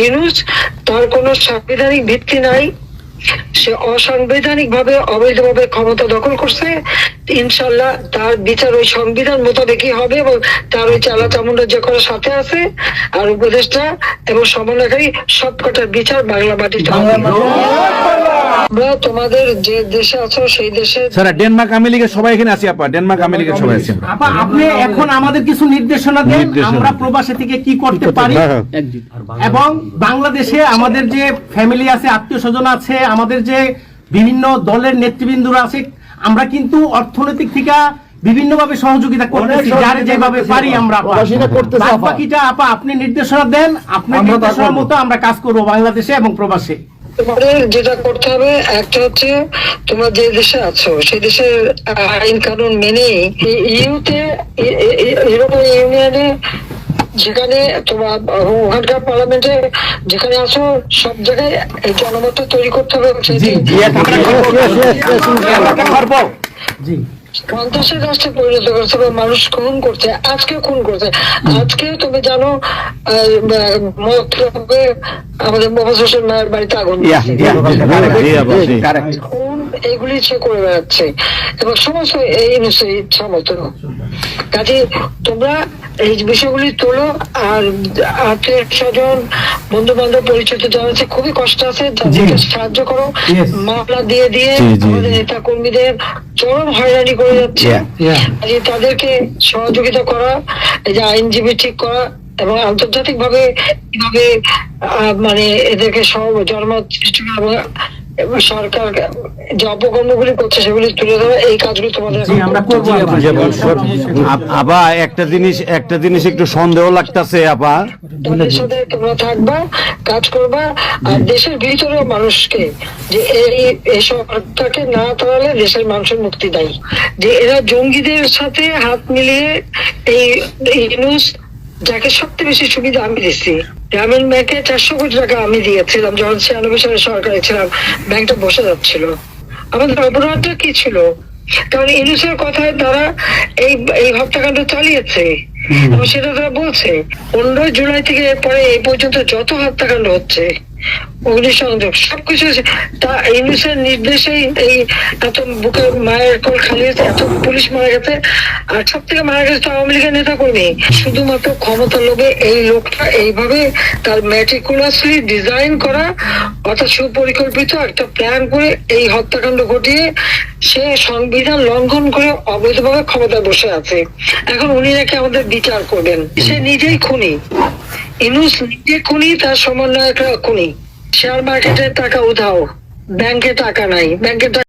ইউনূস তার কোনো সাংবিধানিক ভিত্তি নাই, সে অসাংবিধানিক ভাবে অবৈধভাবে ক্ষমতা দখল করছে। ইনশাল্লাহ তার বিচার ওই সংবিধান মোতাবেকই হবে এবং তার ওই চালা চামুন্ডা যে করার সাথে আছে আর উপদেষ্টা এবং সমন্বয়কারী সবকটার বিচার বাংলা মাটিতে হবে। আমরা তোমাদের যে দেশে আছো সেই দেশে ডেনমার্ক আওয়ামী লীগের সবাই এখানে আছি আপা, ডেনমার্ক আওয়ামী লীগের সবাই আছি আপা। আপনি এখন আমাদের কিছু নির্দেশনা দেন, আমরা প্রবাসী থেকে কি করতে পারি, এবং বাংলাদেশে আমাদের যে ফ্যামিলি আছে, আত্মীয় স্বজন আছে, আমাদের যে বিভিন্ন দলের নেতৃবৃন্দরা আছে, আমরা কিন্তু অর্থনৈতিক থেকে বিভিন্নভাবে সহযোগিতা করতেছি, যার যেভাবে পারি আমরা। বাকিটা আপা আপনি নির্দেশনা দেন, আপনার নির্দেশনার মতো আমরা কাজ করবো বাংলাদেশে এবং প্রবাসে। তোমাদের যেটা করতে হবে একটা হচ্ছে তোমরা যে দেশে আছো সেই দেশের আইন কানুন মেনে ইউরোপিয়ান ইউনিয়নে যেখানে তোমার ওখানকার পার্লামেন্টে যেখানে আছো সব জায়গায় এই জনমত তৈরি করতে হবে। সন্ত্রাসের রাষ্ট্রে পরিণত করছে, মানুষ খুন করছে, আজকে খুন করছে। আজকে তুমি জানো আমাদের মোহাম্মদ হোসেন মায়ের বাড়িতে আগুন, এগুলি সে করে বেড়াচ্ছে এবং সমস্ত এই ইচ্ছা মতো। কাজে তোমরা এই বিষয়গুলি তোলো, আর আত্মীয় স্বজন বন্ধু বান্ধব পরিচিত যারা আছে খুবই কষ্ট আছে, তাদেরকে সাহায্য করো। মামলা দিয়ে দিয়ে আমাদের নেতা কর্মীদের চরম হয়রানি করে যাচ্ছে, তাদেরকে সহযোগিতা করা, এই যে আইনজীবী ঠিক করা এবং আন্তর্জাতিক ভাবে কিভাবে মানে এদেরকে সব জনমত সৃষ্টি করা এবং সরকার যে অপকর্মগুলি করছে সেগুলি তুলে ধরা, এই কাজগুলি তোমাদের আমরা করবো। আপা একটা জিনিস একটু সন্দেহ লাগতেছে আপা, তাদের সাথে তোমরা থাকবা, কাজ করবা, আর দেশের ভিতরেও মানুষকে যে এই সরকারকে না তাড়ালে দেশের মানুষের মুক্তি দেয়, যে এরা জঙ্গিদের সাথে হাত মিলিয়ে এই ইউনূস যাকে সবচেয়ে বেশি সুবিধা আমি দিচ্ছি, গ্রামীণ ব্যাংকে 400 কোটি টাকা আমি দিয়েছিলাম যখন 96 সালে সরকারে ছিলাম, ব্যাংকটা বসে যাচ্ছিল। আমাদের অপরাধটা কি ছিল? কারণ ইউনূসের কথায় তারা এই হত্যাকাণ্ড চালিয়েছে এবং সেটা তারা বলছে। 15 জুলাই থেকে এরপরে এই পর্যন্ত যত হত্যাকাণ্ড হচ্ছে, অগ্নিসংযোগ, সবকিছু তা ইউনূসের নির্দেশেই এই এত বুকে মায়ের কোল খালি হয়েছে, এত পুলিশ মারা গেছে, আর সব থেকে মারা গেছে আওয়ামী লীগের নেতা কর্মী। শুধুমাত্র ক্ষমতা লোভে এই লোকটা এইভাবে তার ম্যাটিকুলাসলি ডিজাইন করা অর্থাৎ সুপরিকল্পিত একটা প্ল্যান করে এই হত্যাকাণ্ড ঘটিয়ে সে সংবিধান লঙ্ঘন করে অবৈধভাবে ক্ষমতায় বসে আছে। এখন উনি নাকি আমাদের বিচার করবেন, সে নিজেই খুনি। ইউনূস নিজে খুনি, তার সমন্বয়করা খুনি। শেয়ার মার্কেটের টাকা উধাও, ব্যাংকে টাকা নাই, ব্যাংকের